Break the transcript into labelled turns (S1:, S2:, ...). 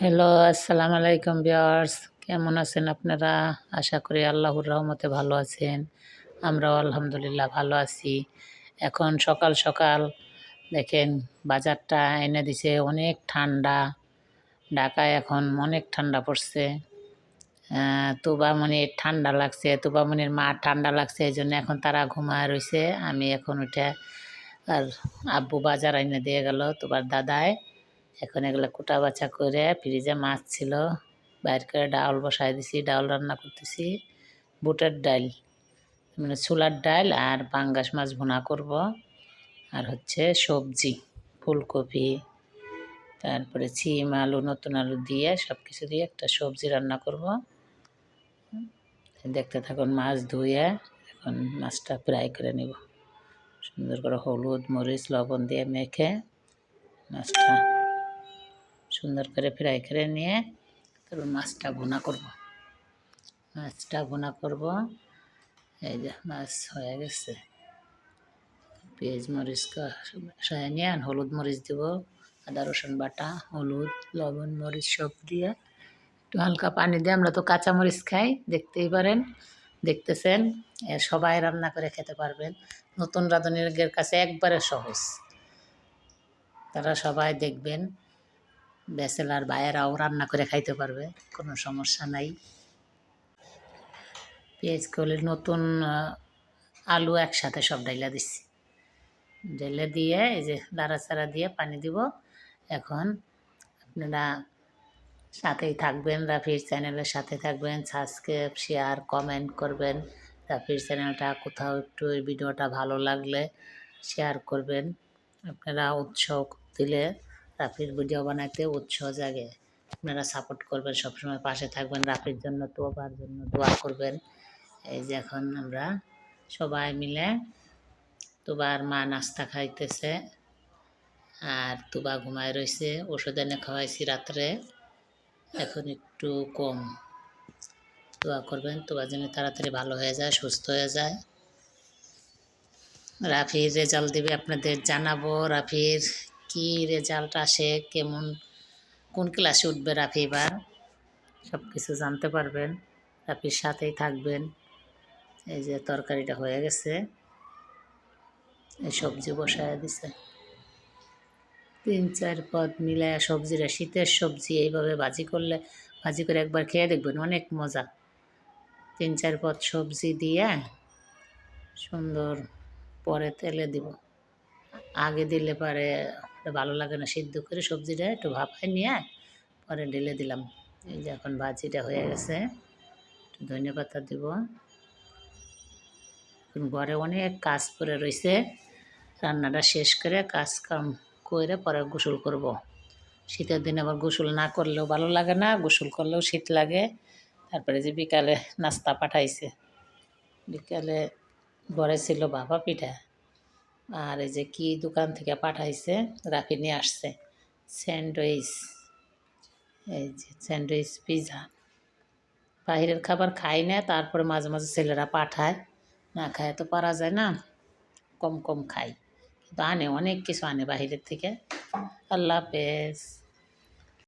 S1: Hello, আসসালামু আলাইকুম viewers. কেমন আছেন আপনারা? আশা করি আল্লাহর রহমতে ভালো আছেন। আমরাও আলহামদুলিল্লাহ ভালো আছি। এখন সকাল সকাল দেখেন বাজারটা এনে দিছে, অনেক ঠান্ডা। ঢাকায় এখন অনেক ঠান্ডা পড়ছে। তুবামণির ঠান্ডা লাগছে, তুবামণির মা ঠান্ডা লাগছে, এই জন্য এখন তারা ঘুমায় রয়েছে। আমি এখন উঠে আর আব্বু বাজার এনে দিয়ে গেল তোমার দাদায়। এখন এগুলো কুটা বাছা করে ফ্রিজে মাছ ছিল বাইর করে ডাউল বসাই দিছি, ডাউল রান্না করতেছি। বুটের ডাল মানে ছোলার ডাল আর পাঙ্গাস মাছ ভুনা করব, আর হচ্ছে সবজি ফুলকপি, তারপরে সিম আলু নতুন আলু দিয়ে সব কিছু দিয়ে একটা সবজি রান্না করব। দেখতে থাকুন। মাছ ধুয়ে এখন মাছটা ফ্রাই করে নেব, সুন্দর করে হলুদ মরিচ লবণ দিয়ে মেখে মাছটা সুন্দর করে ফ্রাই করে নিয়ে তারপর মাছটা ভুনা করব। এই যে মাছ হয়ে গেছে, পেঁয়াজ মরিচ সয়ে নিয়ে হলুদ মরিচ দেব, আদা রসুন বাটা, হলুদ লবণ মরিচ সব দিয়ে একটু হালকা পানি দিয়ে, আমরা তো কাঁচা মরিচ খাই, দেখতেই পারেন, দেখতেছেন। সবাই রান্না করে খেতে পারবেন। নতুন রাঁধুনিদের কাছে একবারে সহজ, তারা সবাই দেখবেন। ব্যাচেলার ভাইয়েরাও রান্না করে খাইতে পারবে, কোনো সমস্যা নাই। পেঁয়াজ কলি নতুন আলু একসাথে সব ডাইলা দিচ্ছি, ঢেলে দিয়ে এই যে লাড়াচাড়া দিয়ে পানি দিব। এখন আপনারা সাথেই থাকবেন, রাফির চ্যানেলের সাথে থাকবেন, সাবস্ক্রাইব শেয়ার কমেন্ট করবেন। রাফির চ্যানেলটা কোথাও একটু এই ভিডিওটা ভালো লাগলে শেয়ার করবেন। আপনারা উৎসাহ দিলে রাফির ভিডিও বানাতে উৎসাহ জাগে। আপনারা সাপোর্ট করবেন, সবসময় পাশে থাকবেন, রাফির জন্য তোবার জন্য দোয়া করবেন। এই যে এখন আমরা সবাই মিলে, তোবার মা নাস্তা খাইতেছে আর তোবা ঘুমায় রয়েছে। ওষুধ এনে খাওয়াইছি রাত্রে, এখন একটু কম। দোয়া করবেন তোবা যেন তাড়াতাড়ি ভালো হয়ে যায়, সুস্থ হয়ে যায়। রাফির রেজাল্ট দেবে, আপনাদের জানাবো রাফির কি রেজাল্ট আসে, কেমন কোন ক্লাসে উঠবে রাফি এবার, সব কিছু জানতে পারবেন। রাফির সাথেই থাকবেন। এই যে তরকারিটা হয়ে গেছে, এই সবজি বসায় দিছে, 3-4 পদ মিলায় সবজিটা, শীতের সবজি এইভাবে ভাজি করে একবার খেয়ে দেখবেন, অনেক মজা। 3-4 পদ সবজি দিয়ে সুন্দর পরে তেলে দিব, আগে দিলে পরে ভালো লাগে না। সিদ্ধ করে সবজিটা একটু ভাপায় নিয়ে পরে ঢেলে দিলাম। এই যে এখন ভাজিটা হয়ে গেছে, একটু ধনে পাতা দিব। ঘরে অনেক কাজ পড়ে রয়েছে, রান্নাটা শেষ করে কাজ কাম করে পরে গোসল করব। শীতের দিনে আবার গোসল না করলেও ভালো লাগে না, গোসল করলেও শীত লাগে। তারপরে যে বিকালে নাস্তা পাঠাইছে, বিকালে ঘরে ছিল ভাপা পিঠা, আর এই যে কি দোকান থেকে পাঠাইছে রাফি নিয়ে আসছে স্যান্ডউইচ। এই যে স্যান্ডউইচ পিৎজা, বাইরের খাবার খাই না, তারপরে মাঝে মাঝে ছেলেরা পাঠায়, না খায় তো পারা যায় না, কম কম খাই, কিন্তু আনে অনেক কিছু আনে বাইরের থেকে। আল্লাহ হাফেজ।